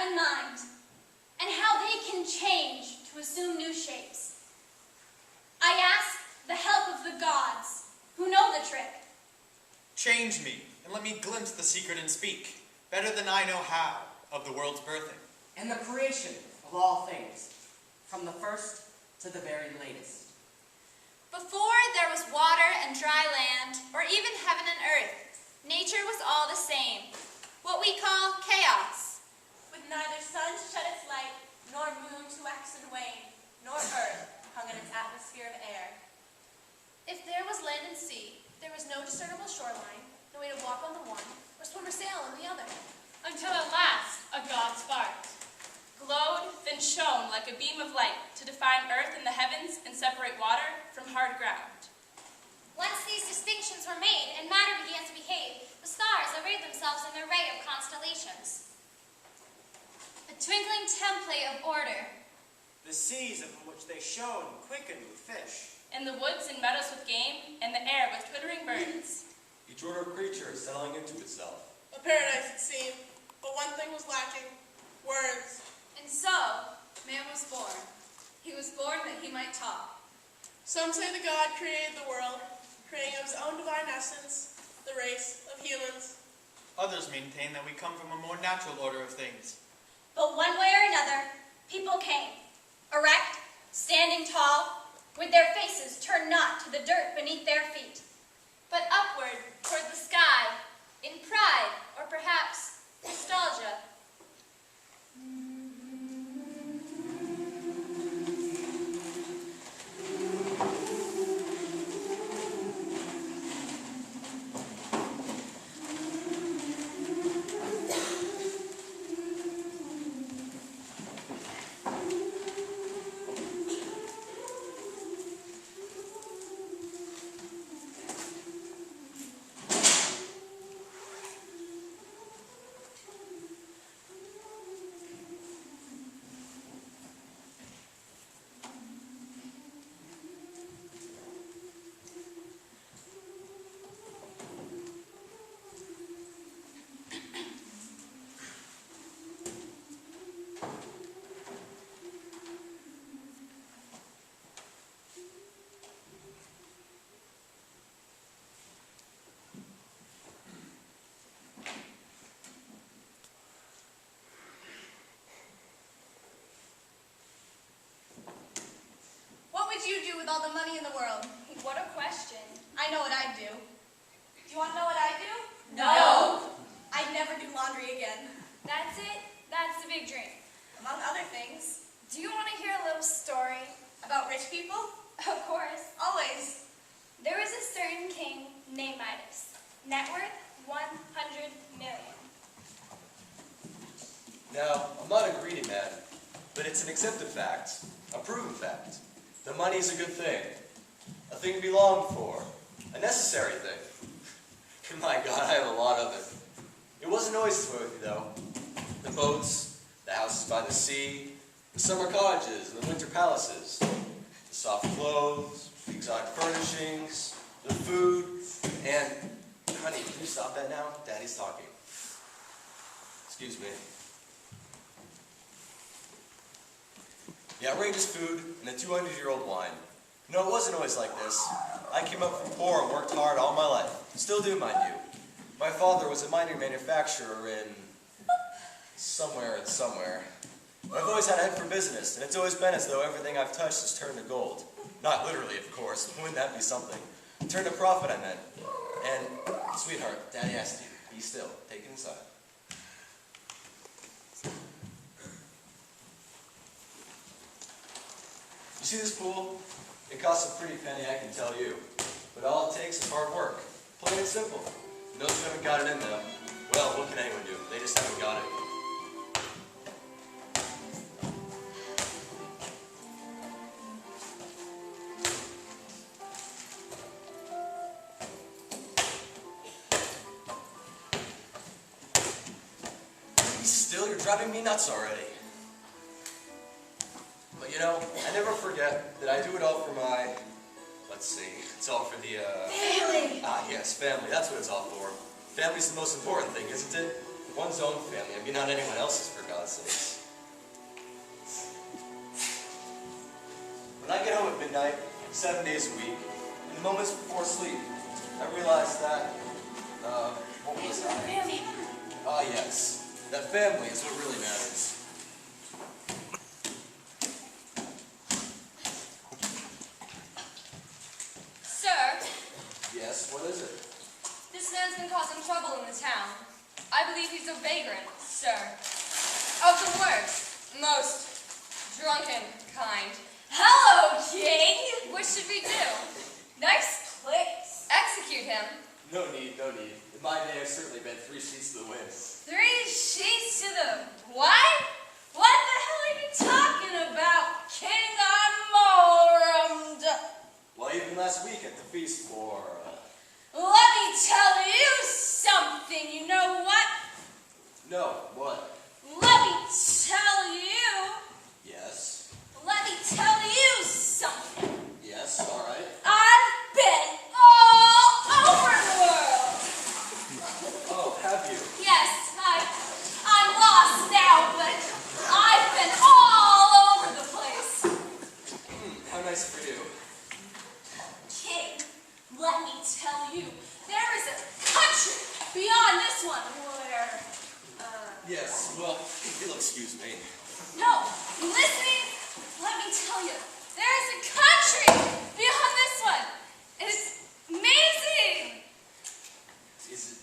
and mind, and how they can change to assume new shapes. I ask the help of the gods, who know the trick. Change me, and let me glimpse the secret and speak, better than I know how, of the world's birthing. And the creation of all things, from the first to the very latest. Before there was water and dry land, or even heaven and earth, nature was all the same, what we call chaos. With neither sun to shed its light, nor moon to wax and wane, nor earth hung in its atmosphere of air. If there was land and sea, there was no discernible shoreline, no way to walk on the one, or swim or sail on the other. Until at last a god sparked, glowed, then shone like a beam of light to define earth and the heavens and separate water from hard ground. Once these distinctions were made and matter began to behave, the stars arrayed themselves in an array of constellations. A twinkling template of order. The seas upon which they shone quickened with fish. And the woods and meadows with game, and the air with twittering birds. Each order of creature settling into itself. A paradise it seemed, but one thing was lacking: words. And so, man was born. He was born that he might talk. Some say the God created the world, creating of his own divine essence, the race of humans. Others maintain that we come from a more natural order of things. But one way or another, people came, erect, standing tall, with their faces turned not to the dirt beneath their feet, but upward toward the sky, in pride, or perhaps nostalgia. what would you do with all the money in the world? What a question. I know what I'd do. Do you want to know what I do? No! I'd never do laundry again. That's it? That's the big dream. Among other things. Do you want to hear a little story? About rich people? Of course. Always. There was a certain king named Midas, net worth 100 million. Now, I'm not a greedy man, but it's an accepted fact, a proven fact. The money is a good thing, a thing to be longed for, a necessary thing. And my God, I have a lot of it. It wasn't always this way with me, though. The boats, the houses by the sea, the summer cottages and the winter palaces, the soft clothes, the exotic furnishings, the food, and, honey, can you stop that now? Daddy's talking. Excuse me. The outrageous food and the 200-year-old wine. No, it wasn't always like this. I came up from poor and worked hard all my life. Still do, mind you. My father was a mining manufacturer in somewhere. I've always had a head for business, and it's always been as though everything I've touched has turned to gold. Not literally, of course. Wouldn't that be something? Turned to profit, I meant. And, sweetheart, Daddy asked you, be still. Take it inside. You see this pool? It costs a pretty penny, I can tell you. But all it takes is hard work. Plain and simple. And those who haven't got it in them, well, what can anyone do? They just haven't got it. Be still, you're driving me nuts already. But you know, I never forget that I do it all for my, let's see, it's all for the, Family! Ah, yes, family, that's what it's all for. Family's the most important thing, isn't it? One's own family. I mean, not anyone else's, for God's sakes. When I get home at midnight, 7 days a week, in the moments before sleep, I realize that, what was I? Ah, yes. That family is what really matters. Sir, Yes, what is it? this man's been causing trouble in the town. I believe he's a vagrant, sir. Of the worst, most drunken kind. Hello, King! What should we do? Nice place. Execute him. No need, no need. In my day, I've certainly been 3 sheets to the wind. 3 sheets to the what? What the hell are you talking about, King? I'm more Well, even last week at the feast for, Let me tell you something. You know what? No, what? Let me tell you. Yes. Let me tell you something. Yes, all right. I've been all over the world. Oh, have you? Yes, I'm lost now, but I've been all over the place. How nice for you. King, let me tell you, there is a country beyond this one where, Yes, well, if you'll excuse me. no, you listening? Let me tell you, there is a country beyond this one. It's amazing. Is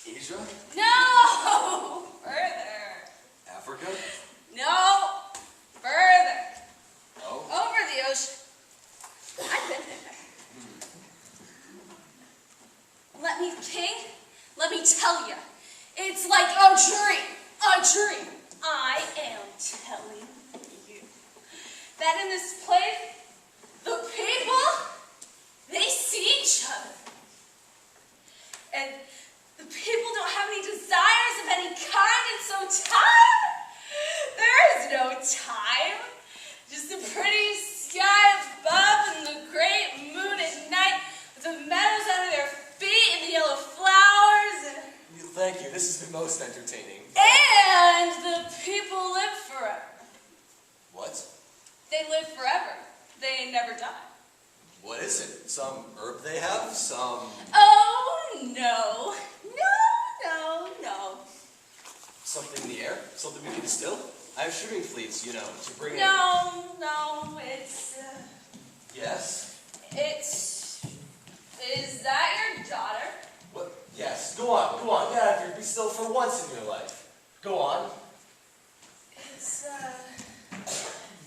it Asia? No, further. Africa? No, further. Oh? Over the ocean. I've been there. Let me tell you, it's like a dream. A dream. I am telling you that in this place, the people, they see each other. And the people don't have any desires of any kind, and so time, there is no time. Just a pretty sky above and the great moon at night with the meadows under their feet and the yellow flowers. And Thank you, this has been most entertaining. the people live forever. What? They live forever. They never die. What is it? Some herb they have? Some... Oh, no. No. Something in the air? Something we can distill? I have shooting fleets, you know, to bring in... No, it's... Yes? Is that your daughter? What? Yes, go on, get out of here. Be still for once in your life. Go on. It's,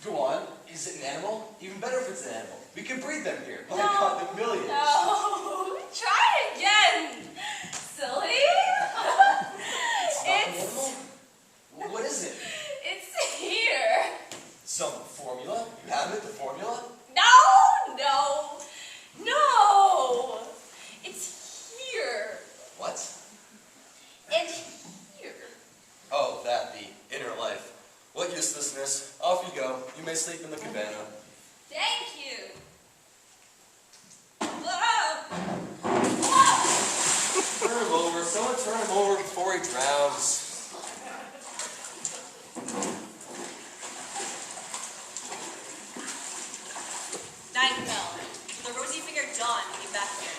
Go on. Is it an animal? Even better if it's an animal. We can breed them here. No. My God, the millions. No. Try again. Silly. It's not an animal? What is it? It's here. Some formula? You have it, the formula? No. It's here. What? And here. Oh, that, the inner life. What uselessness. Off you go. You may sleep in the cabana. Thank you. Turn him over. Someone turn him over before he drowns. Night fell. The rosy-fingered John came back here.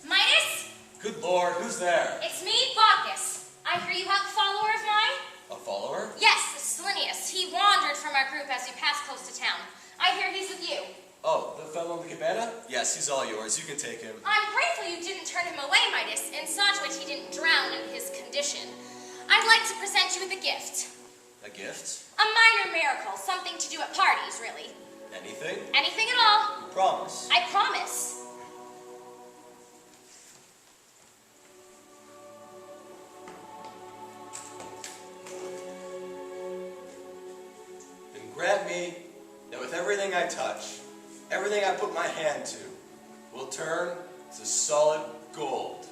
Midas? Good Lord, who's there? It's me, Baucis. I hear you have a follower of mine? A follower? Yes, Selenius. He wandered from our group as we passed close to town. I hear he's with you. Oh, the fellow in the cabana? Yes, he's all yours. You can take him. I'm grateful you didn't turn him away, Midas, and saw to it he didn't drown in his condition. I'd like to present you with a gift. A gift? A minor miracle, something to do at parties, really. Anything? Anything at all. Promise. I promise. Then grant me that with everything I touch, everything I put my hand to, will turn to solid gold.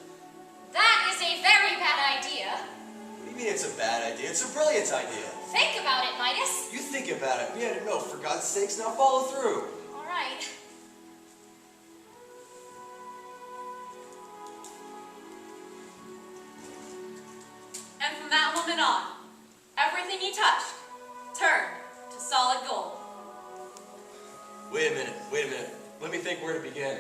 That is a very bad idea. What do you mean it's a bad idea? It's a brilliant idea. Think about it, Midas. You think about it. We had to know, for God's sakes, now follow through. All right. everything he touched turned to solid gold. Wait a minute. Let me think where to begin.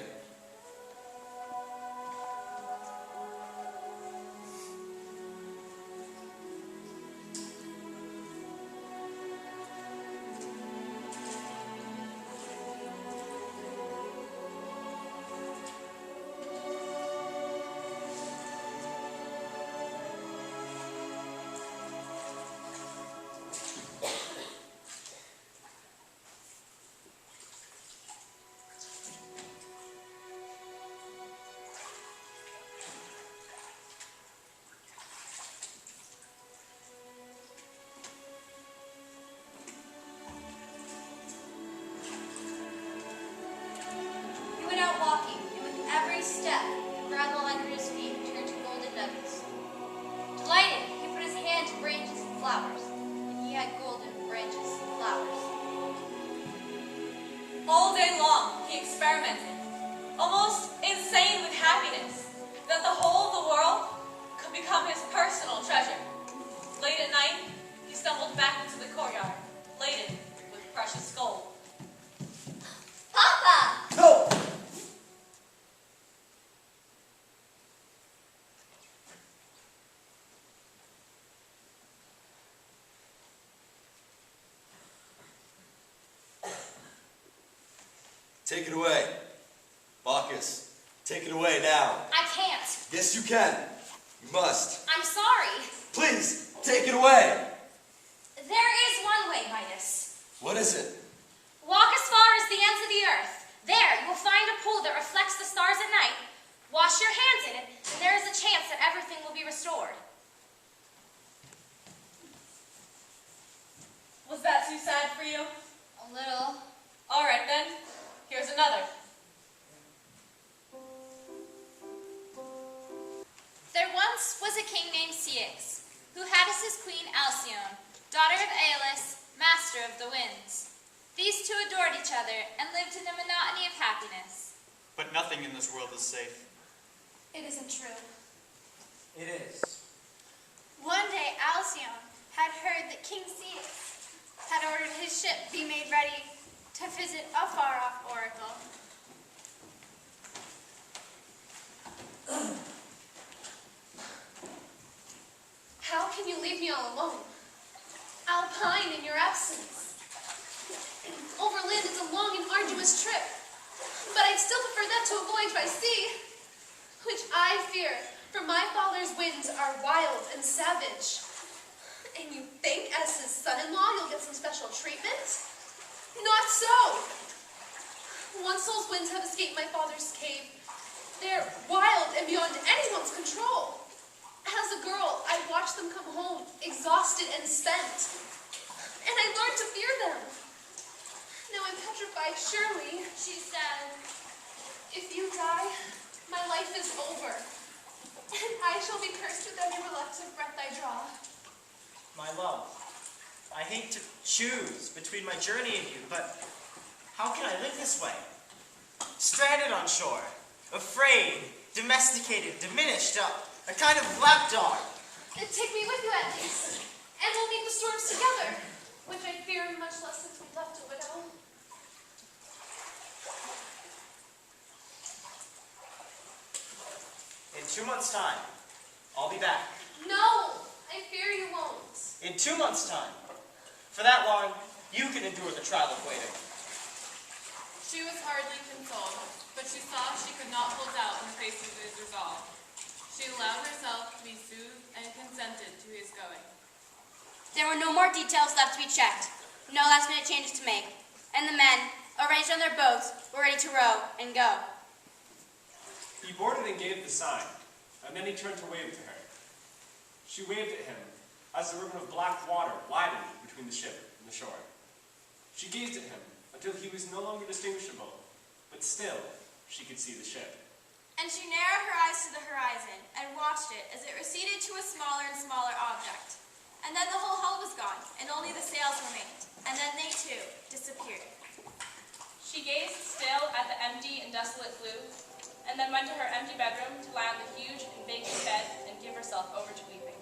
He went out walking, and with every step, the gravel under his feet turned to golden nuggets. Delighted, he put his hand to branches and flowers, and he had golden branches and flowers. All day long, he experimented, almost insane with happiness, that the whole of the world could become his personal treasure. Late at night, he stumbled back into the courtyard, laden with precious gold. Papa! No! Take it away. Baucis, take it away now. I can't. Yes, you can. You must. I'm sorry. Please, take it away. There is one way, Midas. What is it? Walk as far as the ends of the earth. There, you will find a pool that reflects the stars at night. Wash your hands in it, and there is a chance that everything will be restored. Was that too sad for you? A little. All right then, here's another. There once was a king named Ceyx, who had as his queen Alcyone, daughter of Aeolus, master of the winds. These two adored each other and lived in a monotony of happiness. But nothing in this world is safe. It isn't true. It is. One day Alcyone had heard that King Ceyx had ordered his ship be made ready to visit a far-off oracle. How can you leave me all alone? I'll pine in your absence. Overland is a long and arduous trip, but I'd still prefer that to a voyage by sea, which I fear, for my father's winds are wild and savage. And you think, as his son-in-law, you'll get some special treatment? Not so! Once those winds have escaped my father's cave, they're wild and beyond anyone's control. As a girl, I watched them come home, exhausted and spent. And I learned to fear them. Now I'm petrified, surely. She said, If you die, my life is over. And I shall be cursed with every reluctant breath I draw. My love, I hate to choose between my journey and you, but how can I live this way? Stranded on shore, afraid, domesticated, diminished, a kind of lapdog. Then take me with you at least, and we'll meet the storms together, which I fear much less since we left a widow. In 2 months' time, I'll be back. No, I fear you won't. In 2 months' time. For that long, you can endure the trial of waiting. She was hardly consoled, but she saw she could not hold out in the face of his resolve. She allowed herself to be soothed and consented to his going. there were no more details left to be checked, no last-minute changes to make, and the men, arranged on their boats, were ready to row and go. He boarded and gave the sign, and then he turned to wave to her. She waved at him as the ribbon of black water widened between the ship and the shore. She gazed at him until he was no longer distinguishable, but still she could see the ship. And she narrowed her eyes to the horizon and watched it as it receded to a smaller and smaller object. And then the whole hull was gone, and only the sails remained. And then they, too, disappeared. She gazed still at the empty and desolate blue, and then went to her empty bedroom to lie on the huge and vacant bed and give herself over to weeping.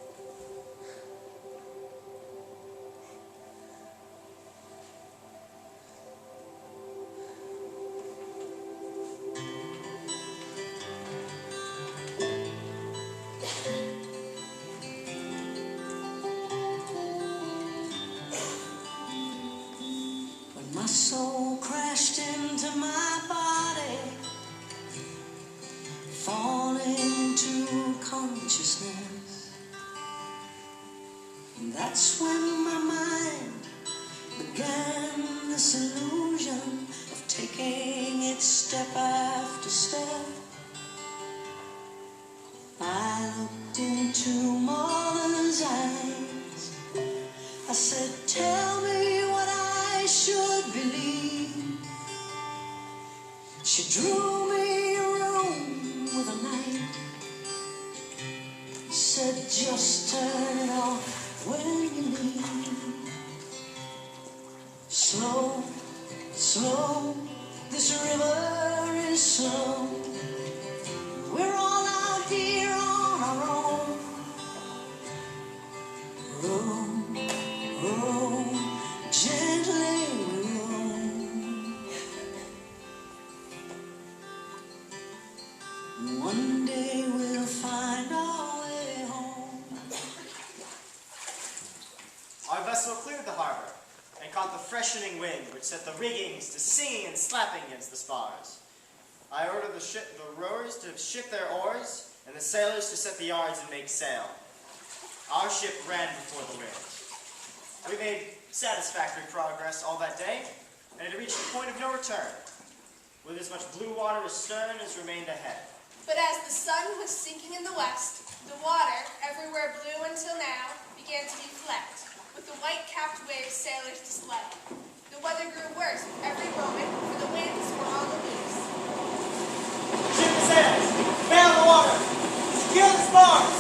My soul crashed into my body, falling into consciousness. And that's when my mind began this illusion of taking it step after step. I looked into mother's eyes. I said, tell me what I should believe. She drew me a room with a light. Said, just turn it off when you leave. Slow, slow, this river is slow. We're all out here on our own. Row, row, gently row. One day we'll find our way home. Our vessel cleared the harbor and caught the freshening wind, which set the riggings to singing and slapping against the spars. I ordered the rowers to ship their oars and the sailors to set the yards and make sail. Our ship ran before the wind. We made satisfactory progress all that day, and it reached a point of no return, with as much blue water astern as remained ahead. But as the sun was sinking in the west, the water, everywhere blue until now, began to be flecked, with the white-capped waves sailors to slay. The weather grew worse with every moment, for the winds were on the loose. Ship the sails! Man on the water! Secure the spars!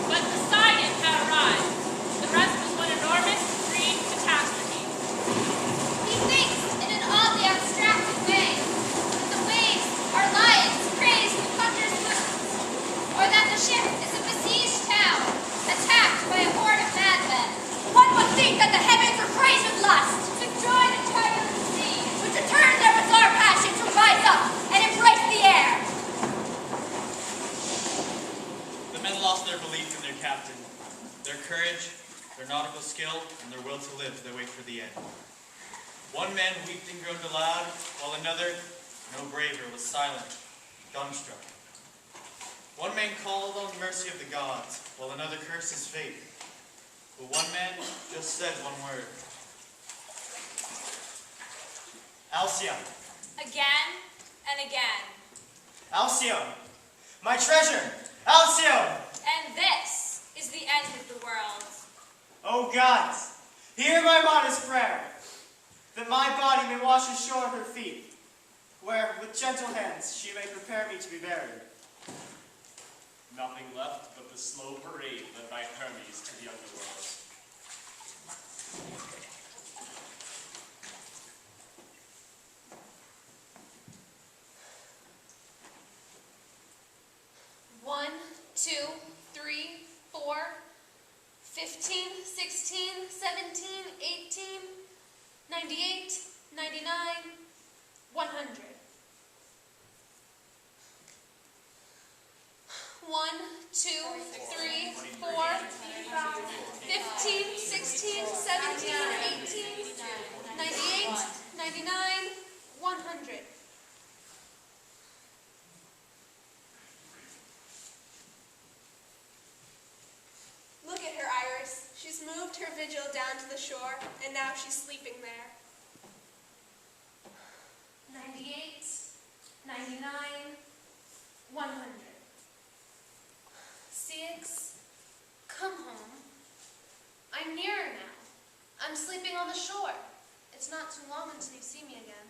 But Poseidon had arrived. The rest was one enormous green catastrophe. He thinks in an oddly abstracted way that the waves are lions crazed with hunter's moons, or that the ship is a besieged town, attacked by a horde of madmen. One would think that the heavens were crazed with lust, To join a turbulent sea, which returns their bizarre passion to rise up and embrace the air. The men lost their belief in their captain, their courage, their nautical skill, and their will to live as they wait for the end. One man wept and groaned aloud, while another, no braver, was silent, dumbstruck. One man called on the mercy of the gods, while another cursed his fate. But one man just said one word. Alcyone. Again and again. Alcyone! My treasure! Alcyone! And this is the end of the world. O gods, hear my modest prayer, that my body may wash ashore her feet, where with gentle hands she may prepare me to be buried. Nothing left but the slow parade led by Hermes to the underworld. One, 2, 3, 4, 15, 16, 17, 18, 98, 99, 100. 1, 2, 3, 4, 15, 16, 17, 18, 98, 99, 100. Look at her, Iris. She's moved her vigil down to the shore, and now she's sleeping there. 98, 99, 100. Ceyx, come home. I'm nearer now. I'm sleeping on the shore. It's not too long until you see me again.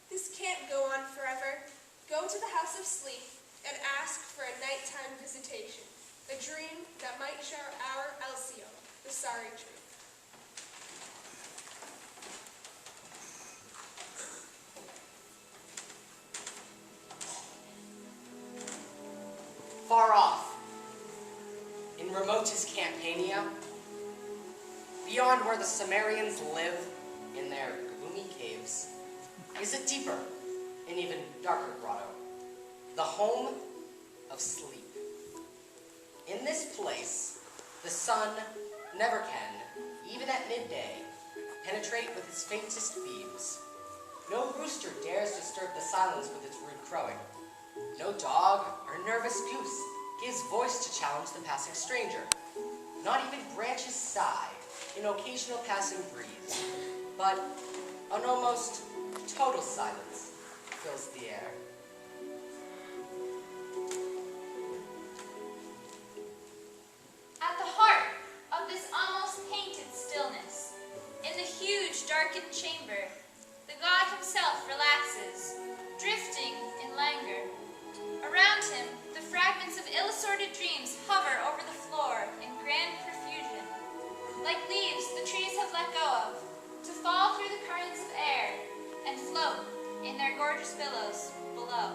This can't go on forever. Go to the house of sleep and ask for a nighttime visitation, a dream that might show our Alcyone the sorry truth. Far off, in remotest Campania, beyond where the Cimmerians live in their gloomy caves, is a deeper and even darker grotto, the home of sleep. In this place, the sun never can, even at midday, penetrate with its faintest beams. No rooster dares disturb the silence with its rude crowing. No dog or nervous goose gives voice to challenge the passing stranger. Not even branches sigh in occasional passing breeze, but an almost total silence fills the air. At the heart of this almost painted stillness, in the huge darkened chamber, the god himself relaxes, drifting in languor. Around him, the fragments of ill-assorted dreams hover over the floor in grand profusion. Like leaves the trees have let go of, to fall through the currents of air and float in their gorgeous billows below.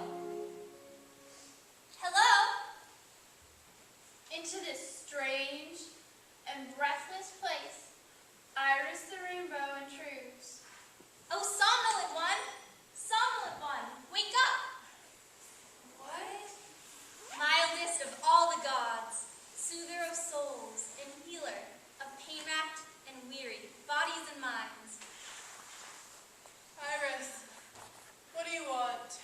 Hello? Into this strange and breathless place, Iris the rainbow intrudes. Oh, somnolent one, wake up! What? Mildest of all the gods, soother of souls and healer of pain-racked and weary bodies and minds. Iris, what do you want?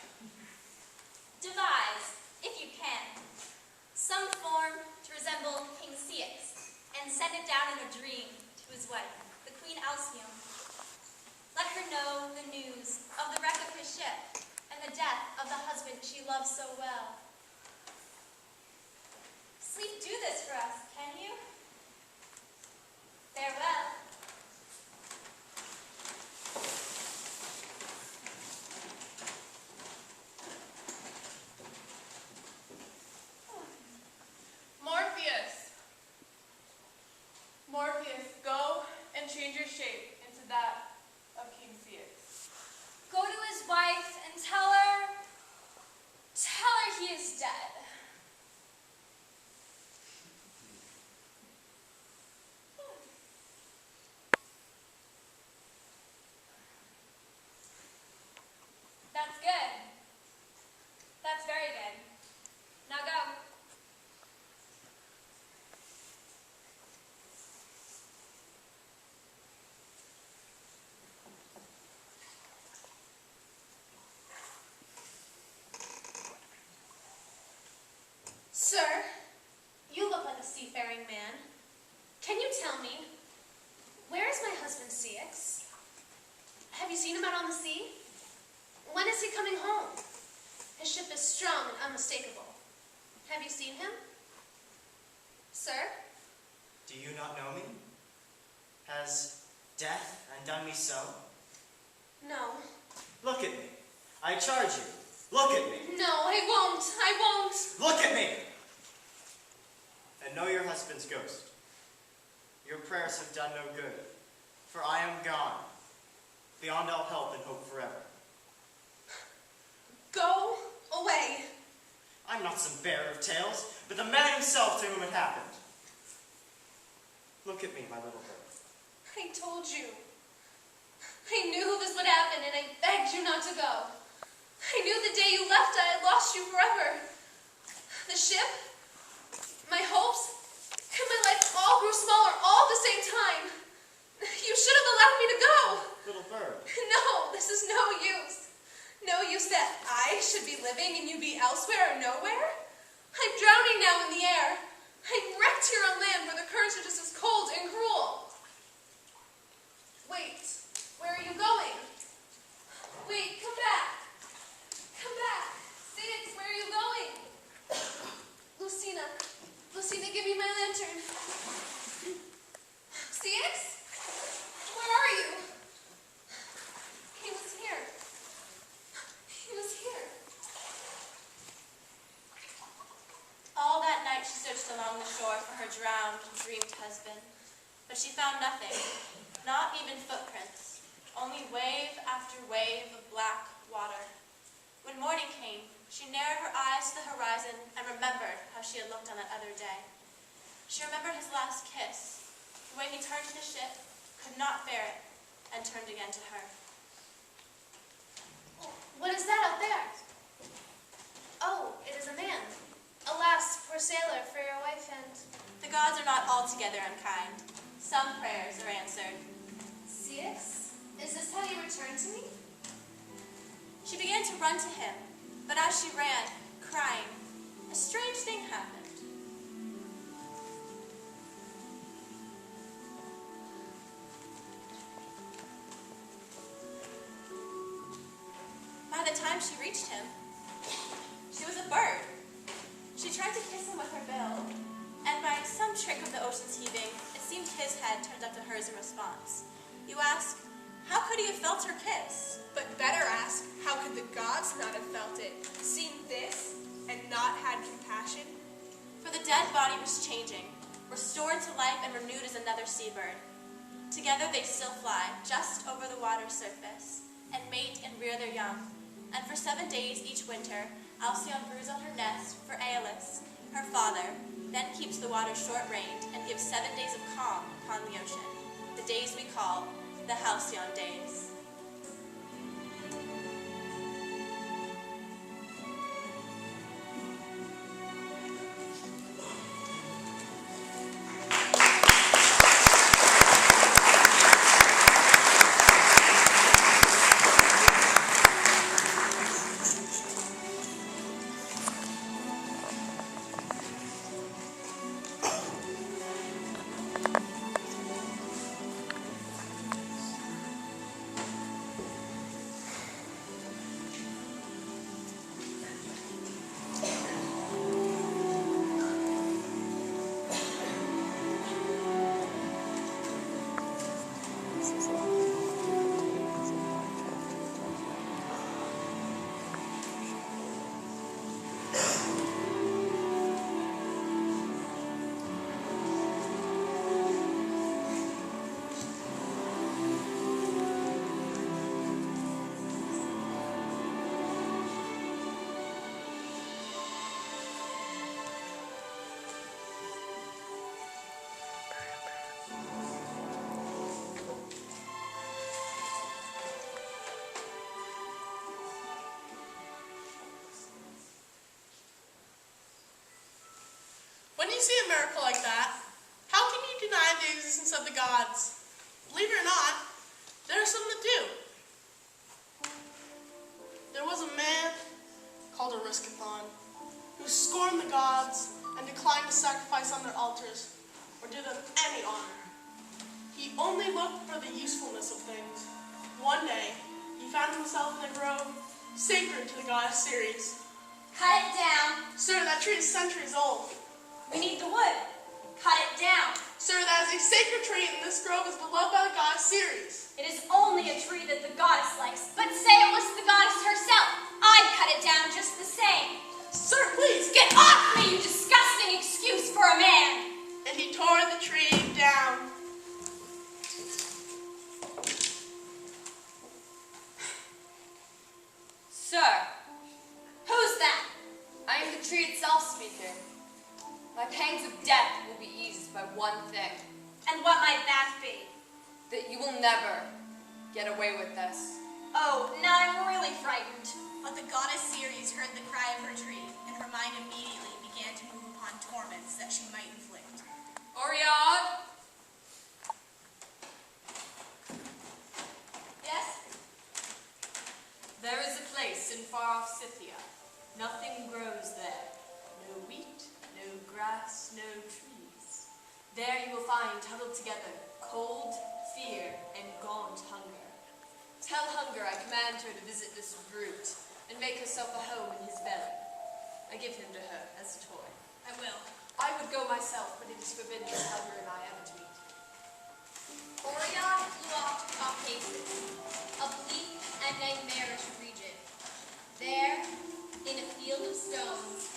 Devise, if you can, some form to resemble King Ceyx, and send it down in a dream to his wife, the Queen Alcyone. Let her know the news of the wreck of his ship and the death of the husband she loves so well. Sleep, do this for us, can you? Farewell. Morpheus! Morpheus, go and change your shape into that of King Ceyx. Go to his wife and tell her he is dead. That's good. That's very good. Now go. Sir, you look like a seafaring man. Can you tell me, where is my husband Ceyx? Have you seen him out on the sea? When is he coming home? His ship is strong and unmistakable. Have you seen him? Sir? Do you not know me? Has death undone me so? No. Look at me. I charge you. Look at me. No, I won't. I won't. Look at me! And know your husband's ghost. Your prayers have done no good, for I am gone, beyond all help and hope forever. Go away. I'm not some bearer of tales, but the man himself to whom it happened. Look at me, my little bird. I told you. I knew this would happen, and I begged you not to go. I knew the day you left I had lost you forever. The ship, my hopes, and my life all grew smaller all at the same time. You should have allowed me to go. Little bird. No, this is no use. No use that I should be living and you be elsewhere or nowhere. I'm drowning now in the air. I'm wrecked here on land where the currents are just as cold and cruel. Wait, where are you going? Wait, come back. Come back. Ceyx, where are you going? Lucina, give me my lantern. Ceyx? Where are you? He was here. He was here. All that night she searched along the shore for her drowned and dreamed husband, but she found nothing, not even footprints, only wave after wave of black water. When morning came, she narrowed her eyes to the horizon and remembered how she had looked on that other day. She remembered his last kiss, the way he turned to the ship, could not bear it, and turned again to her. What is that out there? Oh, it is a man. Alas, poor sailor, for your wife and... The gods are not altogether unkind. Some prayers are answered. Ceyx? run to him, but as she ran, crying, a strange thing happened. By the time she reached him, she was a bird. She tried to kiss him with her bill, and by some trick of the ocean's heaving, it seemed his head turned up to hers in response. You ask, how could he have felt her kiss? But better ask, how could the gods not have felt it, seen this, and not had compassion? For the dead body was changing, restored to life and renewed as another seabird. Together they still fly, just over the water's surface, and mate and rear their young. And for 7 days each winter, Alcyone brews on her nest for Aeolus, her father, then keeps the water short-rained and gives 7 days of calm upon the ocean, the days we call the Halcyon days. When you see a miracle like that, how can you deny the existence of the gods? Believe it or not, there's something to do. There was a man called Erysichthon who scorned the gods and declined to sacrifice on their altars or do them any honor. He only looked for the usefulness of things. One day, he found himself in a grove sacred to the goddess Ceres. Cut it down. Sir, that tree is centuries old. We need the wood. Cut it down. Sir, that is a sacred tree, and this grove is beloved by the goddess Ceres. It is only a tree that the goddess likes. But say it was the goddess herself. I'd cut it down just the same. Sir, please. Get off me, you disgusting excuse for a man. And he tore the tree down. Sir, Who's that? I am the tree itself speaking. My pangs of death will be eased by one thing. And what might that be? That you will never get away with this. Oh, now I'm really frightened. But the goddess Ceres heard the cry of her tree, and her mind immediately began to move upon torments that she might inflict. Orion! Yes? There is a place in far-off Scythia. Nothing grows there. No wheat, no grass, no trees. There you will find huddled together cold, fear, and gaunt hunger. Tell hunger I command her to visit this brute and make herself a home in his belly. I give him to her as a toy. I will. I would go myself, but it is forbidden for hunger and I ever to meet. Orion flew off to Baucis, a bleak and nightmarish region. There, in a field of stones,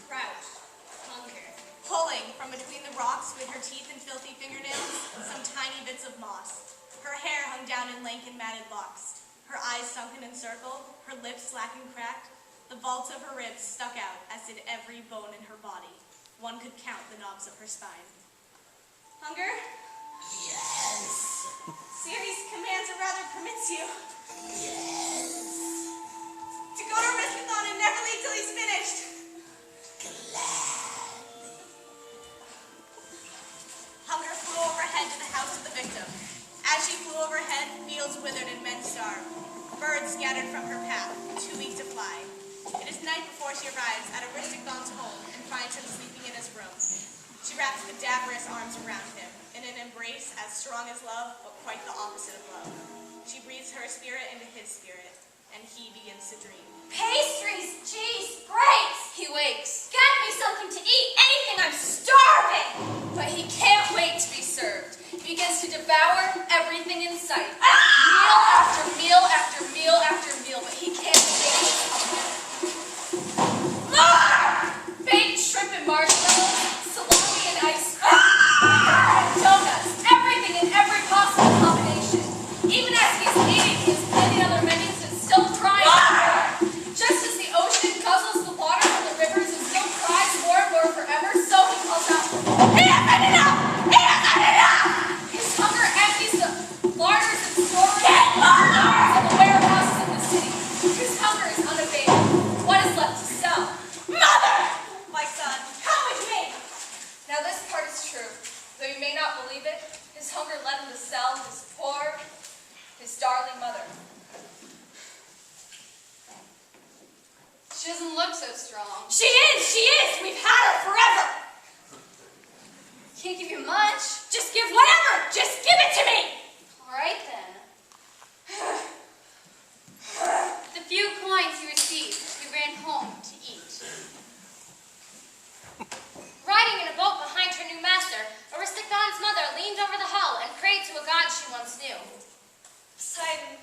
crouched Hunger. Pulling from between the rocks with her teeth and filthy fingernails some tiny bits of moss. Her hair hung down in lank and matted locks. Her eyes sunken and circled, her lips slack and cracked. The vaults of her ribs stuck out, as did every bone in her body. One could count the knobs of her spine. Hunger? Yes. Ceres commands or rather permits you Yes. to go to Erysichthon and never leave till he's finished. Gladly. Hunger flew overhead to the house of the victim. As she flew overhead, fields withered and men starved. birds scattered from her path, too weak to fly. It is night before she arrives at Erysichthon's home and finds him sleeping in his room. She wraps cadaverous arms around him in an embrace as strong as love, but quite the opposite of love. She breathes her spirit into his spirit, and he begins to dream. Pastries, cheese, grapes! He wakes, Get me something to eat, anything, I'm starving! but he can't wait to be served. He begins to devour everything in sight. Meal after meal after meal after meal, but he can't shake his hunger. Baked shrimp and marshmallows, salami and ice cream, donuts, everything in every possible combination. Even as he's eating, he is planning other menus and still crying. Just as the ocean guzzles the water from the rivers and still cries more and more forever, so he calls out, "He hasn't enough! He hasn't enough!" His hunger empties the larders and storerooms and the warehouses of the city. His hunger is unabated. What is left to sell? Mother! My son, Come with me! Now this part is true. Though you may not believe it, his hunger led him to sell his darling mother. She doesn't look so strong. She is! We've had her forever! Can't give you much. Just give whatever! Just give it to me! All right then. The few coins he received, he ran home to eat. Riding in a boat behind her new master, Erysichthon's mother leaned over the hull and prayed to a god she once knew. Poseidon,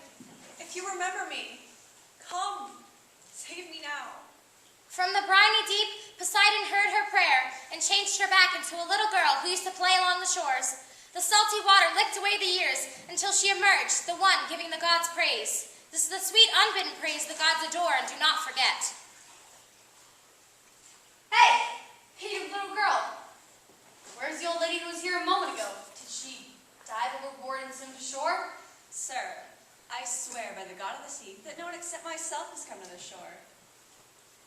if you remember me, come, save me now. From the briny deep, Poseidon heard her prayer and changed her back into a little girl who used to play along the shores. The salty water licked away the years until she emerged, the one giving the gods praise. This is the sweet, unbidden praise the gods adore and do not forget. Hey, you little girl. Where's the old lady who was here a moment ago? Did she dive overboard and swim to shore? Sir, I swear by the god of the sea that no one except myself has come to the shore.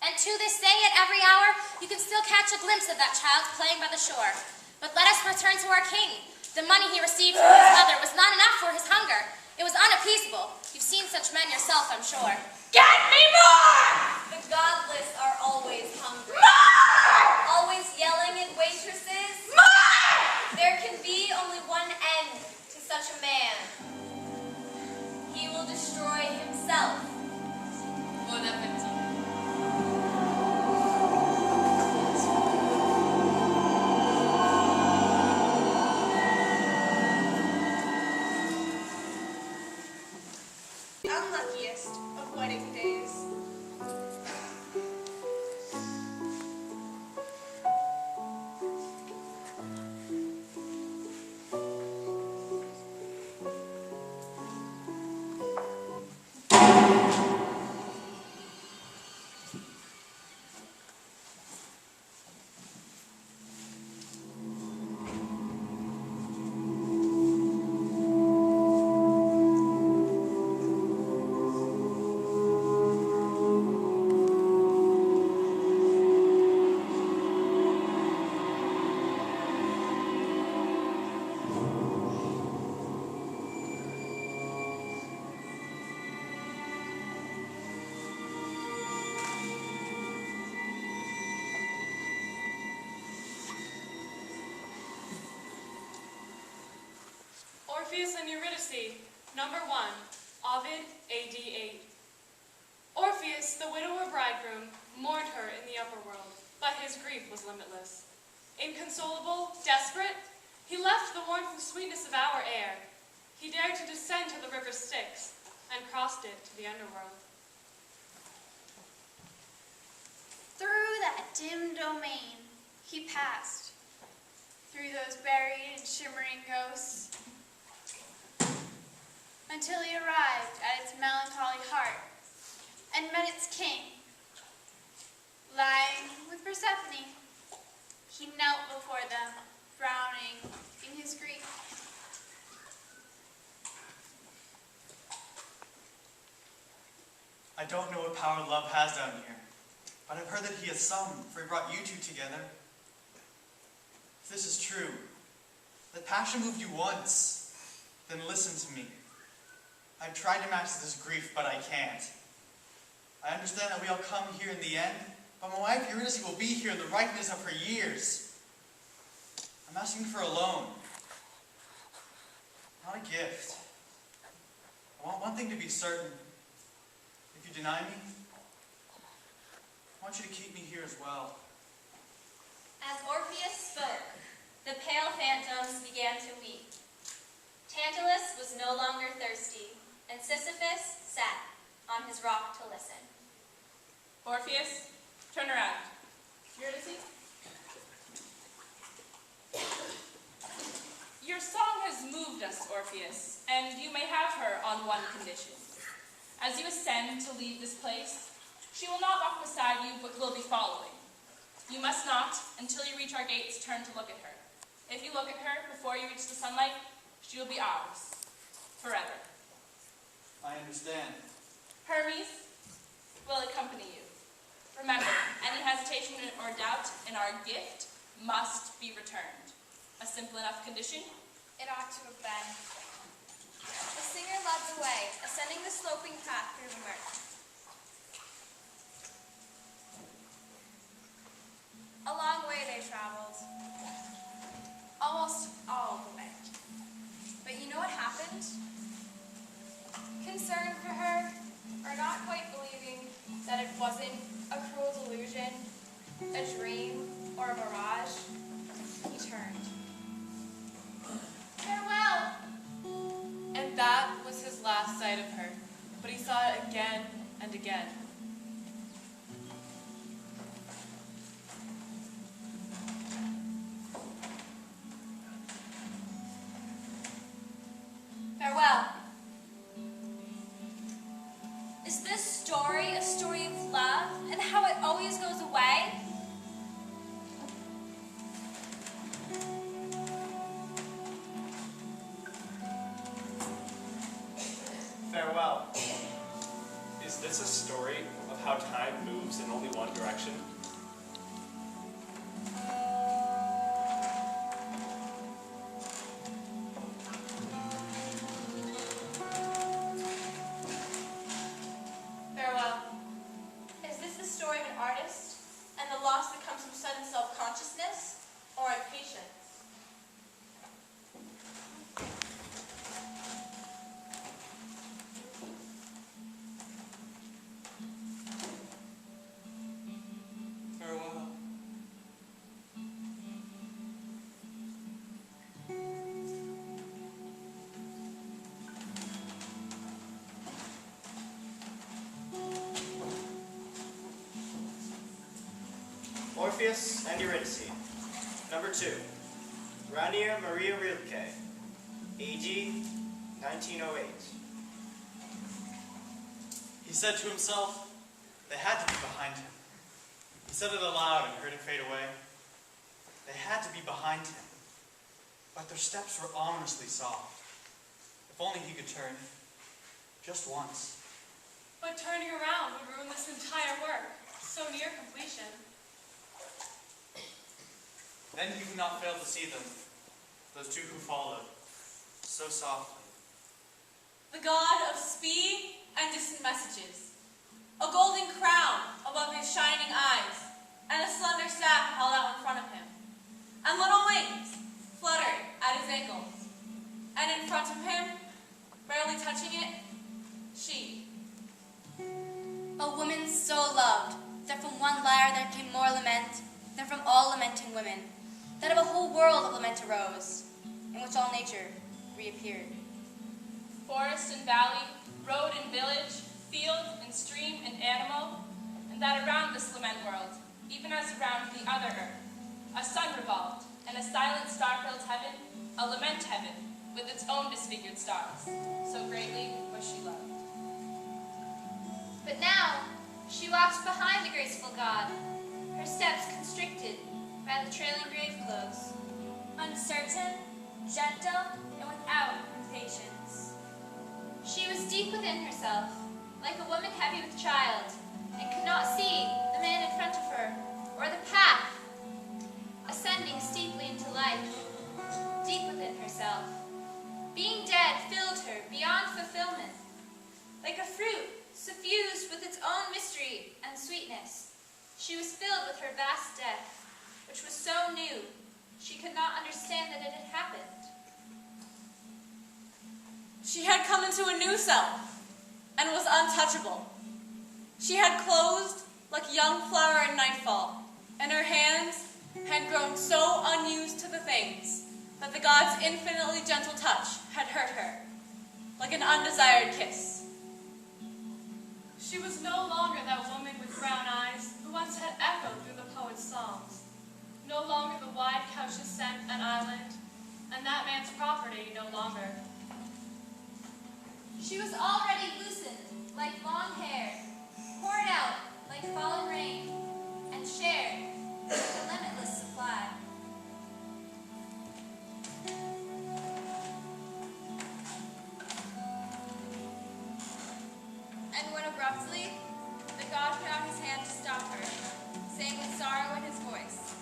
And to this day, at every hour, you can still catch a glimpse of that child playing by the shore. But let us return to our king. The money he received from his mother was not enough for his hunger. It was unappeasable. You've seen such men yourself, I'm sure. Get me more! The godless are always hungry. More! Always yelling at waitresses. More! There can be only one end to such a man. He will destroy himself. Bon appetit. Unluckiest of wedding days. Orpheus and Eurydice, number 1, Ovid, AD 8. Orpheus, the widower bridegroom, mourned her in the upper world, but his grief was limitless. Inconsolable, desperate, he left the warmth and sweetness of our air. He dared to descend to the river Styx and crossed it to the underworld. Through that dim domain he passed, through those buried and shimmering ghosts, until he arrived at its melancholy heart and met its king. Lying with Persephone, he knelt before them, frowning in his grief. I don't know what power love has down here, but I've heard that he has some, for he brought you two together. If this is true, that passion moved you once, then listen to me. I've tried to match this grief, but I can't. I understand that we all come here in the end, but my wife Eurydice will be here in the ripeness of her years. I'm asking for a loan, not a gift. I want one thing to be certain. If you deny me, I want you to keep me here as well. As Orpheus spoke, the pale phantoms began to weep. Tantalus was no longer thirsty, and Sisyphus sat on his rock to listen. Orpheus, turn around. Eurydice? Your song has moved us, Orpheus, and you may have her on one condition. As you ascend to leave this place, she will not walk beside you, but will be following. You must not, until you reach our gates, turn to look at her. If you look at her before you reach the sunlight, she will be ours, forever. I understand. Hermes will accompany you. Remember, any hesitation or doubt in our gift must be returned. A simple enough condition? It ought to have been. The singer led the way, ascending the sloping path through the murk. A long way they traveled. Almost all the way. But you know what happened? Concerned for her, or not quite believing that it wasn't a cruel delusion, a dream, or a mirage, he turned. Farewell! And that was his last sight of her, but he saw it again and again. Farewell. Is this story a story of love and how it always goes away? Farewell. Is this a story of how time moves in only one direction? Farewell. Is this the story of an artist and the loss that comes from sudden self-consciousness or impatience? Farewell. Orpheus and Eurydice. Number 2. Rania Maria Rilke. AD 1908. He said to himself, they had to be behind him. He said it aloud and heard it fade away. They had to be behind him. But their steps were ominously soft. If only he could turn, just once. But turning around would ruin this entire work, so near completion. Then he could not fail to see them, those two who followed, so softly. The god of speed and distant messages. A golden crown above his shining eyes, and a slender staff held out in front of him. And little wings fluttering at his ankles. And in front of him, barely touching it, she. A woman so loved, that from one lyre there came more lament than from all lamenting women, that of a whole world of lament arose, in which all nature reappeared. Forest and valley, road and village, field and stream and animal, and that around this lament world, even as around the other earth, a sun revolved, and a silent star-filled heaven, a lament heaven, with its own disfigured stars. So greatly was she loved. But now, she walks behind the graceful god, her steps constricted by the trailing grave clothes, uncertain, gentle, and without impatience. She was deep within herself, like a woman heavy with child, and could not see the man in front of her, or the path, ascending steeply into life, deep within herself. Being dead filled her beyond fulfillment, like a fruit suffused with its own mystery and sweetness. She was filled with her vast death, which was so new, she could not understand that it had happened. She had come into a new self and was untouchable. She had closed like young flower at nightfall, and her hands had grown so unused to the things that the god's infinitely gentle touch had hurt her, like an undesired kiss. She was no longer that woman with brown eyes who once had echoed through the poet's songs. No longer the wide couches sent an island, and that man's property no longer. She was already loosened like long hair, poured out like fallen rain, and shared with a limitless supply. And when abruptly, the god put out his hand to stop her, saying with sorrow in his voice,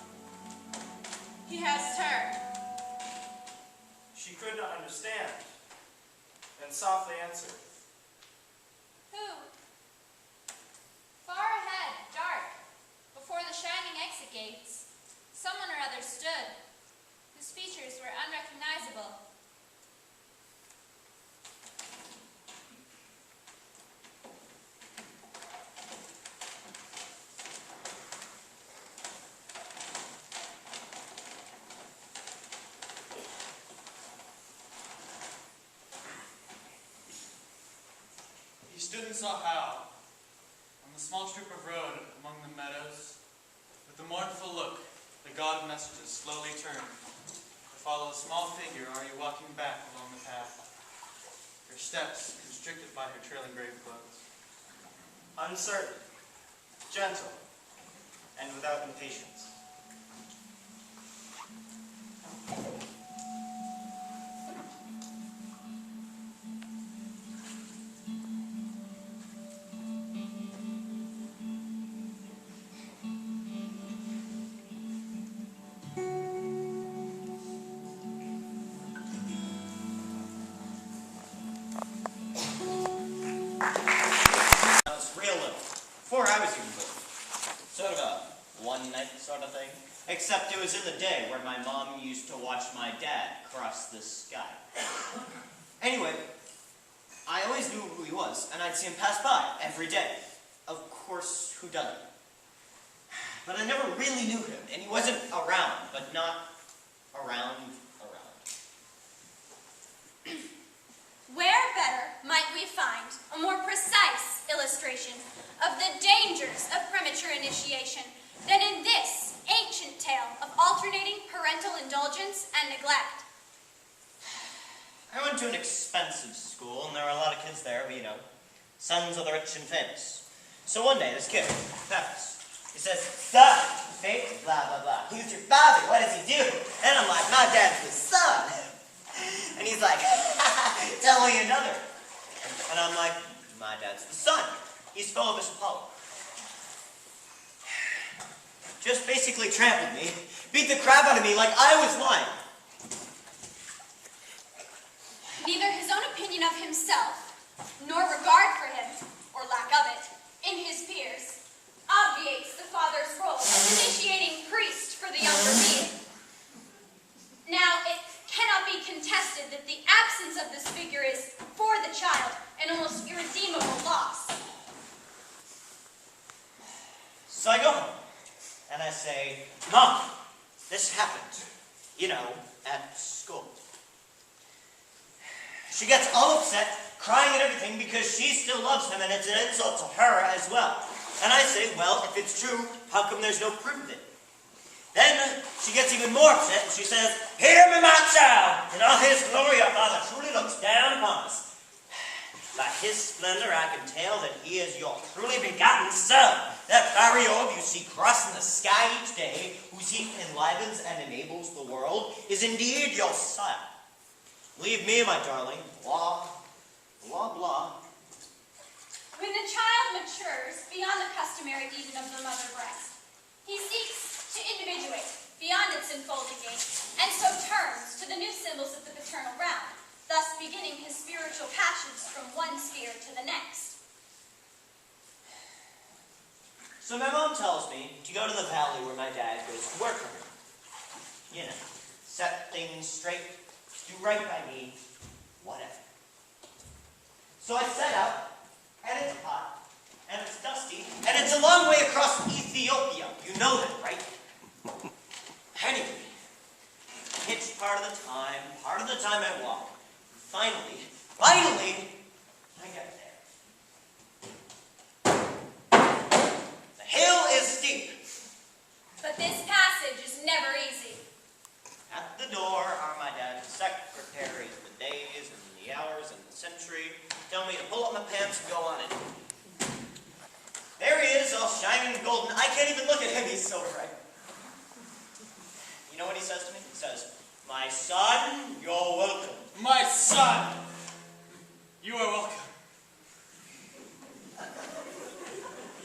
He has turned. She could not understand, and softly answered, Who? Far ahead, dark, before the shining exit gates, someone or other stood, whose features were unrecognizable. He stood and saw how, on the small strip of road among the meadows, with a mournful look, the god messages slowly turned to follow a small figure already walking back along the path, her steps constricted by her trailing grave clothes. uncertain, gentle, and without impatience. Except it was in the day where my mom used to watch my dad cross the sky. Anyway, I always knew who he was, and I'd see him pass by every day. Of course, who doesn't? But I never really knew him, and he wasn't around, but not around. Where better might we find a more precise illustration of the dangers of premature initiation than in this ancient tale of alternating parental indulgence and neglect? I went to an expensive school, and there were a lot of kids there, but, sons of the rich and famous. So one day, this kid, Peppers, he says, son, Phaethon, blah, blah, blah. Who's your father? What does he do? And I'm like, my dad's the son. And he's like, tell me another. And I'm like, my dad's the son. He's Philebus Apollo. Just basically trampled me, beat the crap out of me like I was lying. Neither his own opinion of himself, nor regard for him, or lack of it, in his peers, obviates the father's role as initiating priest for the younger being. Now, it cannot be contested that the absence of this figure is, for the child, an almost irredeemable loss. So I go home, and I say, Mom, this happened, at school. She gets all upset, crying and everything, because she still loves him, and it's an insult to her as well. And I say, well, if it's true, how come there's no proof of it? Then she gets even more upset, and she says, hear me, my child! In all his glory, our Father truly looks down upon us. By his splendor, I can tell that he is your truly begotten son. That fiery orb you see crossing the sky each day, whose heat enlivens and enables the world, is indeed your son. Leave me, my darling. Blah, blah, blah. When the child matures beyond the customary even of the mother breast, he seeks to individuate beyond its enfolding gate, and so turns to the new symbols of the paternal realm, thus beginning his spiritual passions from one sphere to the next. So my mom tells me to go to the valley where my dad goes to work for her. You know, set things straight, do right by me, whatever. So I set out, and it's hot, and it's dusty, and it's a long way across Ethiopia. You know that, right? Anyway, it's part of the time I walk. Finally, I get there. The hill is steep. But this passage is never easy. At the door are my dad's secretaries, the days and the hours and the century. Tell me to pull up my pants and go on it. There he is, all shining and golden. I can't even look at him, he's so bright. You know what he says to me? He says, "My son, you're welcome." My son, you are welcome.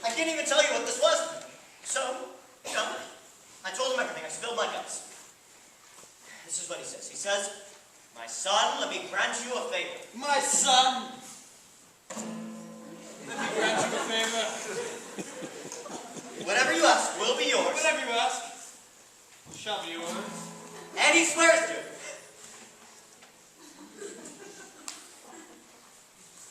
I can't even tell you what this was. So, I told him everything. I spilled my guts. This is what he says. He says, "My son, let me grant you a favor." My son, let me grant you a favor. Whatever you ask will be yours. Whatever you ask shall be yours. And he swears to it.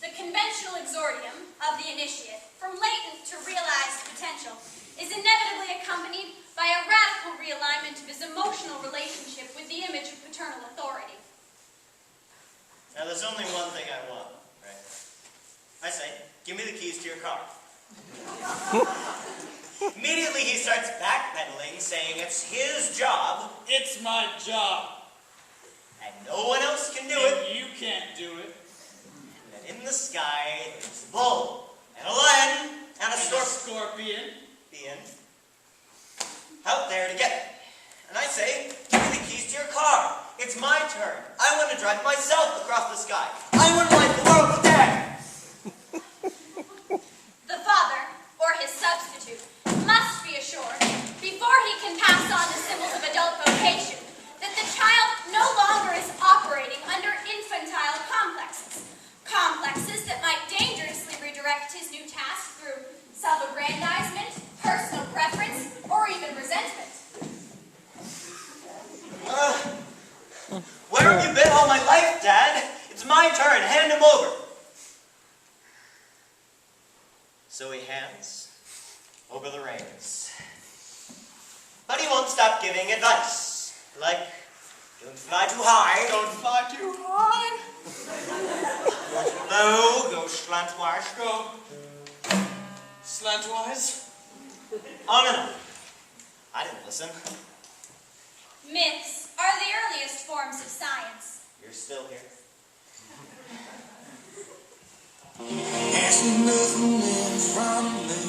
The conventional exordium of the initiate, from latent to realized potential, is inevitably accompanied by a radical realignment of his emotional relationship with the image of paternal authority. Now, there's only one thing I want, right? I say, "Give me the keys to your car." Immediately, he starts backpedaling, saying it's his job. It's my job. And no one else can do And it. you can't do it. And in the sky, there's a bull, and a lion, and a scorpion. Out there to get me. And I say, "Give me the keys to your car. It's my turn. I want to drive myself across the sky. I want to light the world with Dad." The father, or his substitute, must be assured, before he can pass on the symbols of adult vocation, that the child no longer is operating under infantile complexes. Complexes that might dangerously redirect his new task through self-aggrandizement, personal preference, or even resentment. Where have you been all my life, Dad? It's my turn. Hand him over. So he hands over the reins. But he won't stop giving advice. Like, don't fly too high. Don't fly too high. Go too low. Go slantwise. Go slantwise. On and on. I didn't listen. Myths are the earliest forms of science. You're still here. Can't see nothing in front of me.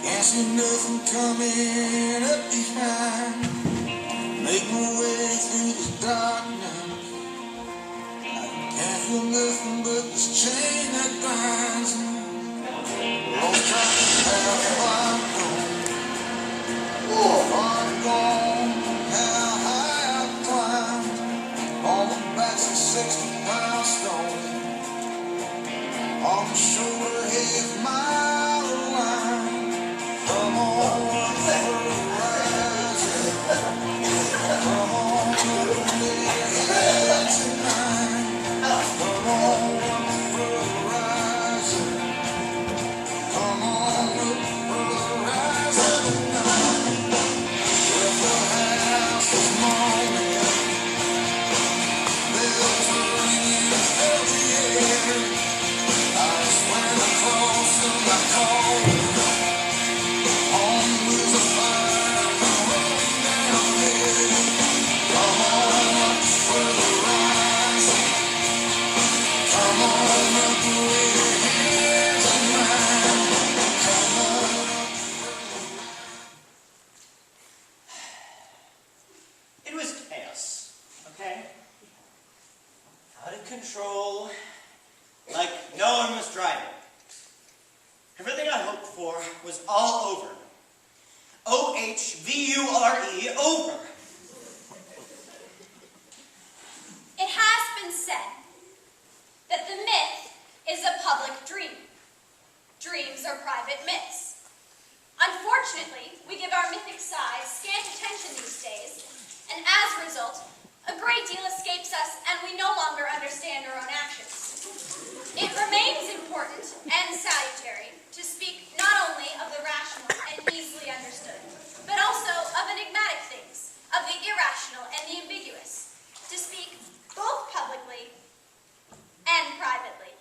Can't see nothing coming up behind. Make my way through this darkness. I can't feel nothing but this chain that binds me. Lost track of how far I'm gone, how high I've climbed. On the backs of 60-pound stone. On the shoulder, half mile line. Come on, horizon. Come on, look me ahead tonight. Come on, horizon. Come on, look horizon tonight. Left the house this morning. Bells were ringing every air. I swam across and I called. On with the fire, rolling down here. Come on up for the rising. Come on up with hands in mine. Come on up. It was chaos, okay? Out of control, like no one was driving. Everything I hoped for was all over. OHVURE, over. It has been said that the myth is a public dream. Dreams are private myths. Unfortunately, we give our mythic side scant attention these days, and as a result, a great deal escapes us and we no longer understand our own actions. It remains important and salutary to speak not only of the rational and easily understood, but also of enigmatic things, of the irrational and the ambiguous, to speak both publicly and privately.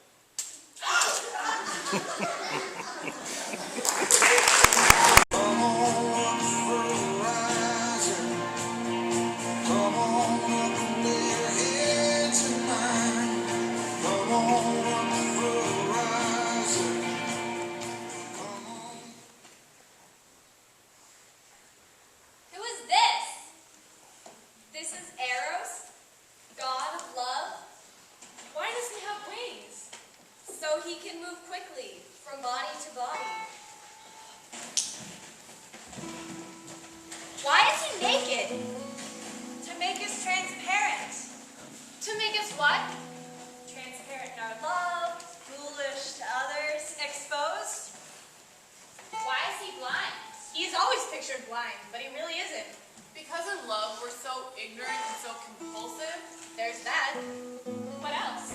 Who is this? This is Eros, god of love. Why does he have wings? So he can move quickly from body to body. Why is he naked? To make us transparent. To make us what? Transparent in our love, foolish to others, exposed. Why is he blind? He's always pictured blind, but he really isn't. Because in love, we're so ignorant and so compulsive. There's that. What else?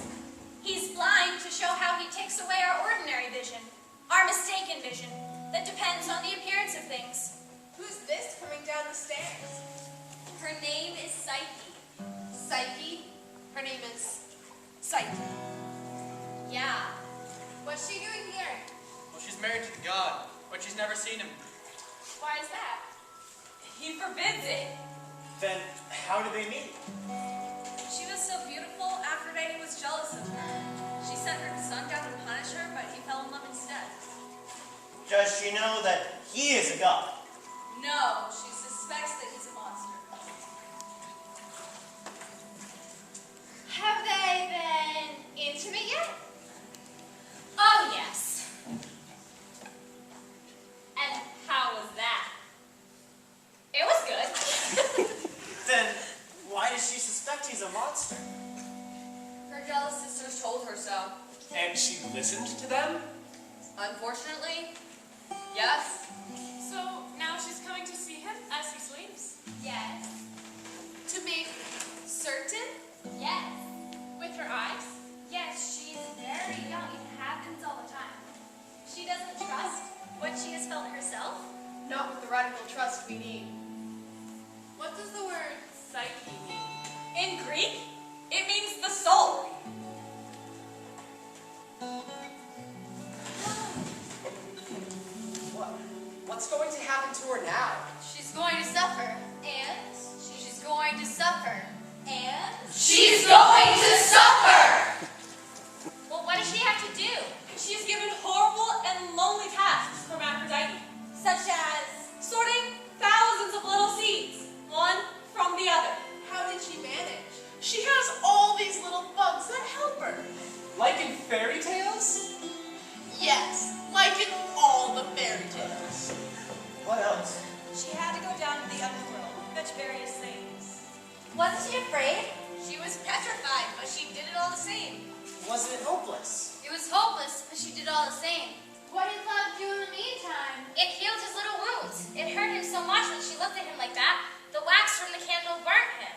He's blind to show how he takes away our ordinary vision, our mistaken vision, that depends on the appearance of things. Who's this coming down the stairs? Her name is Psyche. Psyche? Her name is Psyche. Yeah. What's she doing here? Well, she's married to the god, but she's never seen him. Why is that? He forbids it. Then how do they meet? She was so beautiful, Aphrodite was jealous of her. She sent her son down to punish her, but he fell in love instead. Does she know that he is a god? No, she suspects that he's a monster. Have they been intimate yet? Oh, yes. And how was that? It was good. Then why does she suspect he's a monster? Her jealous sisters told her so. And she listened to them? Unfortunately, yes. So now she's coming to see him as he sleeps? Yes. To make certain? Yes. With her eyes? Yes, she's very young. It happens all the time. She doesn't trust what she has felt herself. Not with the radical trust we need. What does the word psyche mean? In Greek, it means the soul. What's going to happen to her now? She's going to suffer. And she's going to suffer. And She's going to suffer! well, what does she have to do? She is given horrible and lonely tasks from Aphrodite, such as sorting thousands of little seeds, one from the other. How did she manage? She has all these little bugs that help her. Like in fairy tales? Yes, like in all the fairy tales. What else? She had to go down to the underworld, fetch various things. Wasn't she afraid? She was petrified, but she did it all the same. Wasn't it hopeless? It was hopeless, but she did all the same. What did love do in the meantime? It healed his little wounds. It hurt him so much that she looked at him like that. The wax from the candle burnt him.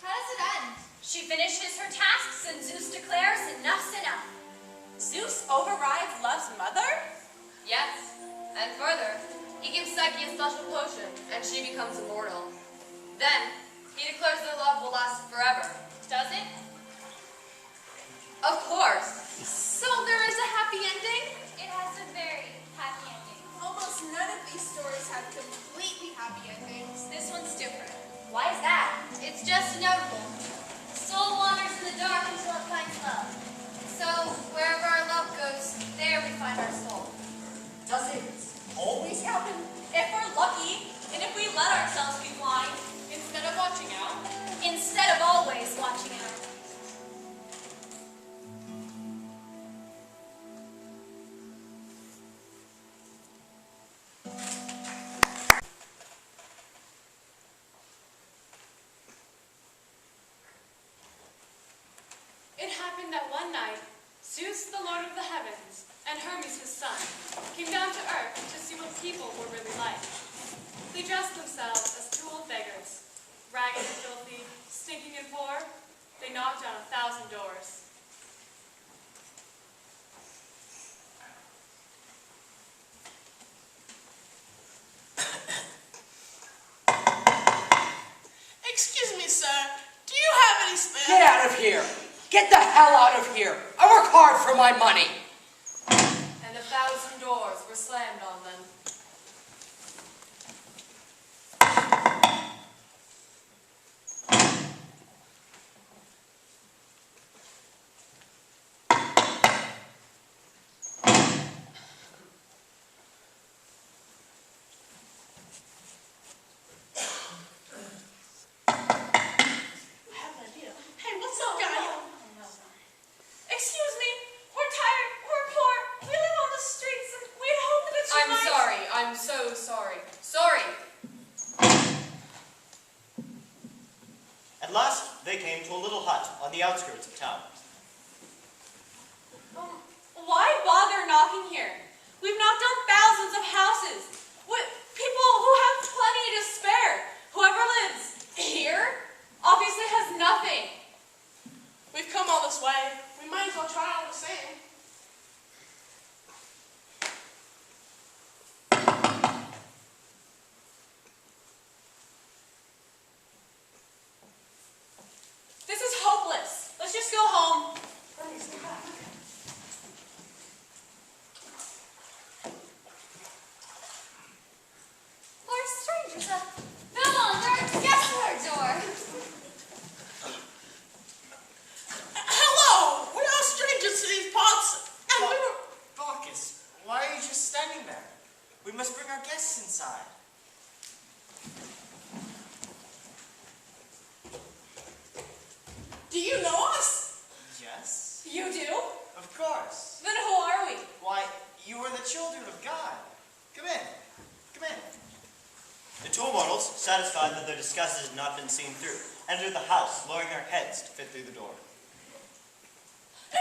How does it end? She finishes her tasks, and Zeus declares enough's enough. Zeus overrides love's mother? Yes, and further, he gives Psyche a special potion, and she becomes immortal. Then, he declares their love will last forever. Does it? Of course. So there is a happy ending? It has a very happy ending. Almost none of these stories have completely happy endings. This one's different. Why is that? It's just inevitable. Soul wanders in the dark until it finds love. So, wherever our love goes, there we find our soul. Does it always happen? If we're lucky, and if we let ourselves be blind, Instead of watching out, Instead of always watching out. that one night, Zeus, the Lord of the Heavens, and Hermes, his son, came down to earth to see what people were really like. They dressed themselves as two old beggars, ragged and filthy, stinking and poor. They knocked on 1,000 doors. Excuse me, sir. Do you have any spare? Get out of here! Get the hell out of here! I work hard for my money! And 1,000 doors were slammed on them. I'm so sorry. Sorry! At last, they came to a little hut on the outskirts of town. Why bother knocking here? We've knocked on thousands of houses. People who have plenty to spare. Whoever lives here obviously has nothing. We've come all this way. We might as well try all the same. This is hopeless. Let's just go home. We're strangers. Philemon, we're guests at our door. Hello! We're all strangers to these parts, and we were... Baucis, why are you just standing there? We must bring our guests inside. Do you know us? Yes? You do? Of course. Then who are we? Why, you are the children of God. Come in. Come in. The two immortals, satisfied that their disguises had not been seen through, entered the house, lowering their heads to fit through the door. No.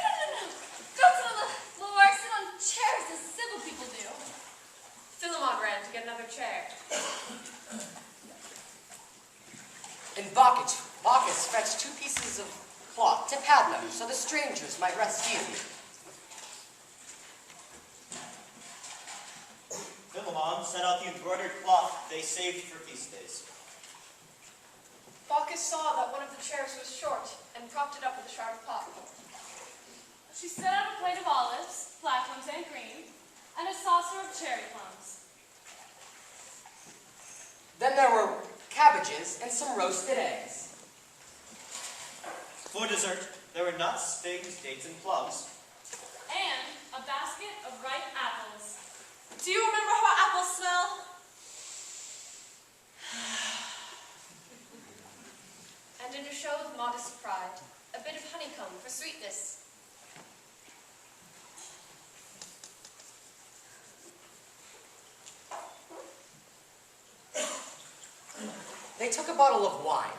Go to the floor, sit on chairs as civil people do. Philemon ran to get another chair. And Baucis fetched 2 pieces of cloth to pad them so the strangers might rest easy. Philemon set out the embroidered cloth they saved for feast days. Baucis saw that one of the chairs was short and propped it up with a shard of cloth. She set out a plate of olives, black ones and green, and a saucer of cherry plums. Then there were cabbages and some roasted eggs. For dessert, there were nuts, figs, dates, and plums. And a basket of ripe apples. Do you remember how apples smell? And in a show of modest pride, a bit of honeycomb for sweetness. They took a bottle of wine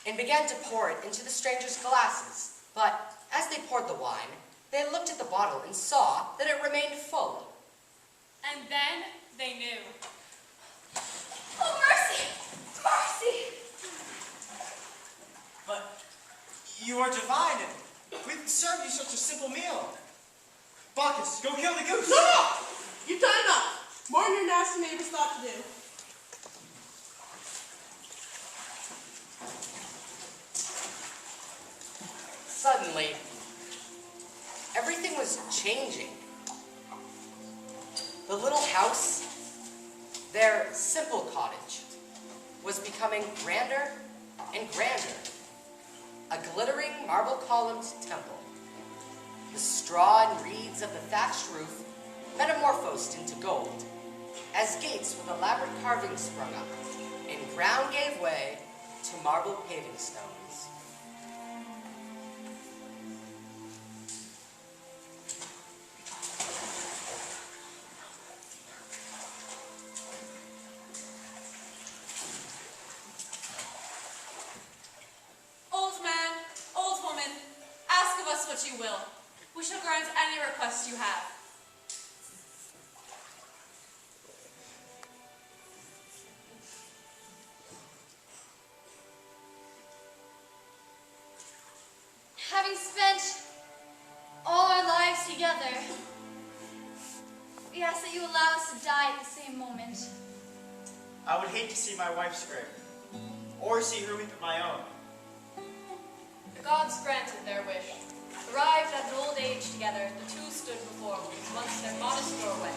and began to pour it into the strangers' glasses. But as they poured the wine, they looked at the bottle and saw that it remained full. And then they knew. Oh, mercy! Mercy! But you are divine, and we've served you such a simple meal. Baucis, go kill the goose! No! You've done enough. More than your nasty neighbors thought to do. Suddenly, everything was changing. The little house, their simple cottage, was becoming grander and grander. A glittering marble-columned temple. The straw and reeds of the thatched roof metamorphosed into gold, as gates with elaborate carvings sprung up, and ground gave way to marble paving stones. Old man, old woman, ask of us us what you will. We shall grant any request you have. Having spent all our lives together, we ask that you allow us to die at the same moment. I would hate to see my wife's grave, or see her weep at my own. The gods granted their wish. Arrived at an old age together, the two stood before once their modest doorway,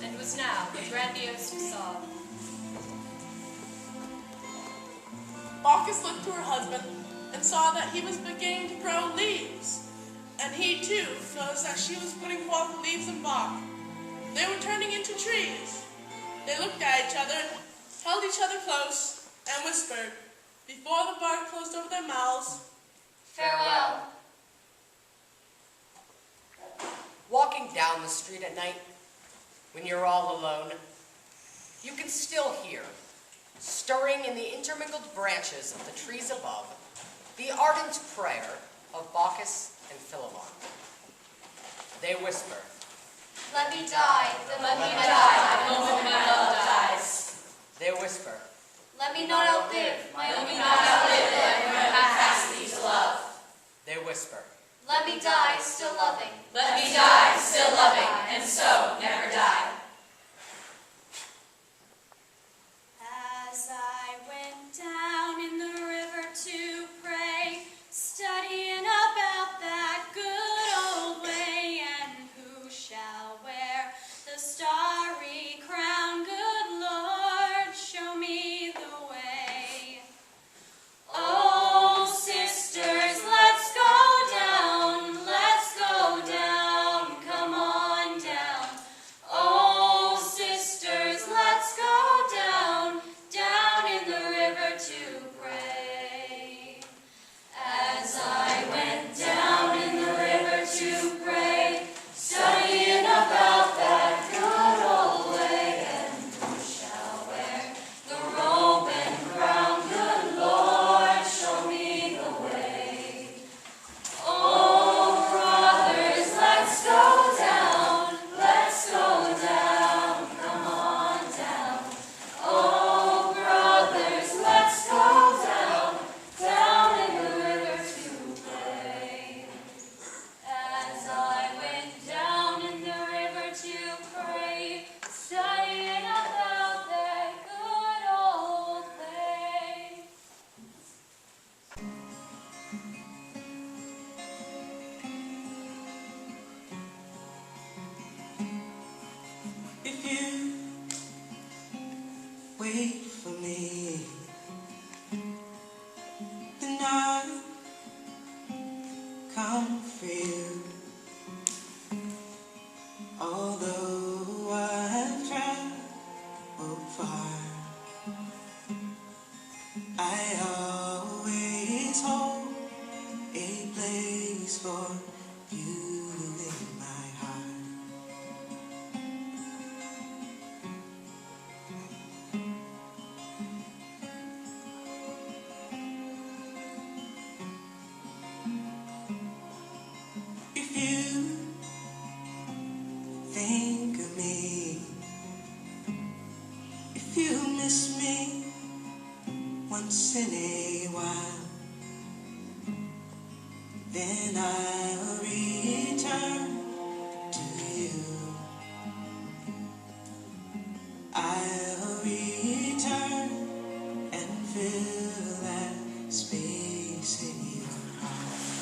and was now the grandiose facade. Baucis looked to her husband and saw that he was beginning to grow leaves, and he too noticed that she was putting forth leaves and bark. They were turning into trees. They looked at each other, held each other close, and whispered, before the bark closed over their mouths, Farewell. Walking down the street at night, when you're all alone, you can still hear, stirring in the intermingled branches of the trees above, the ardent prayer of Baucis and Philemon. They whisper, Let me die, Let me die, the moment my love dies. They whisper, Let me not outlive my Let own me not outlive the capacity to love. they whisper, Let me die still loving. Let me die, still loving, and so never die. As I went down in the river to pray, studying about that good old way, and who shall wear the starry crown, good Lord, show me the way. Oh, sisters, let's go down, come on down. Oh, sisters, let's go down in the river to pray. As I went down in the river to pray, studying about that good old way, and who shall wear the robe and crown, good Lord, show me the way. Oh, brothers, let's go down, come on down. Oh, brothers, let's go down in the river to pray. As I went down in the river to pray, studying about that good old way. If you wait for me, then I come for you. Although I have traveled far, I always hold a place for you in my heart. If you think of me, if you miss me once in a while, then I'll return to you. I'll return and fill that space in your heart.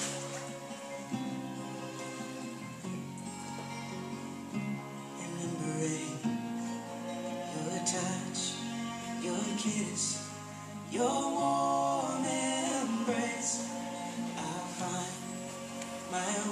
Remembering your touch, your kiss, your warm embrace, I'll find my